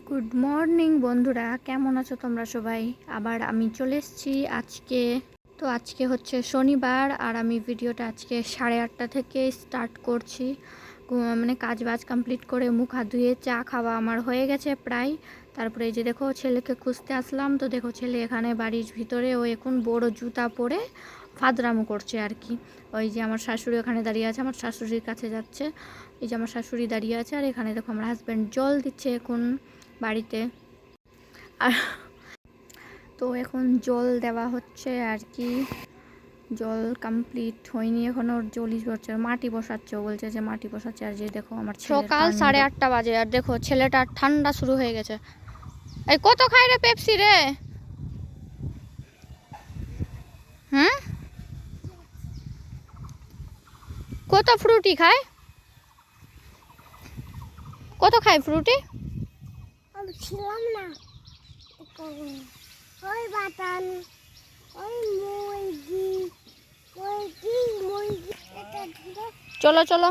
Good morning বন্ধুরা, কেমন আছো তোমরা সবাই? আবার আমি চলে এসেছি আজকে হচ্ছে শনিবার, আর আমি ভিডিওটা আজকে 8:30 থেকে স্টার্ট করছি। মানে কাজ বাজ কমপ্লিট করে মুখ হাত ধুয়ে চা খাওয়া আমার হয়ে গেছে প্রায়। তারপরে এই যে দেখো ছেলেকে খুঁজতে আসলাম, তো দেখো ছেলে এখানে বাড়ির ভিতরে ও এখন বড় জুতা পরে ফাদরামো করছে আর কি। ওই যে আমার শাশুড়ি ওখানে দাঁড়িয়ে আছে, আমার শাশুড়ির কাছে যাচ্ছে। এই যে আমার শাশুড়ি দাঁড়িয়ে আছে, আর এখানে দেখো আমার হাজব্যান্ড জল দিচ্ছে এখন বাড়িতে। আর তো এখন জল দেওয়া হচ্ছে আর কি, জল কমপ্লিট হয়নি এখনো, জলই হচ্ছে, মাটি বসাচ্ছে, ও বলছে যে মাটি বসাচ্ছে। আর যে দেখো আমার সকাল 8:30 বাজে, আর দেখো ছেলেটা ঠান্ডা শুরু হয়ে গেছে। এই কত খাই রে পেপসি রে? হুম, কত ফ্রুটি খায়? কত খায় ফ্রুটি? আমি ছিলাম না, ওই বাটান, ওই মুরগি, মুরগি, এটা চলো চলো।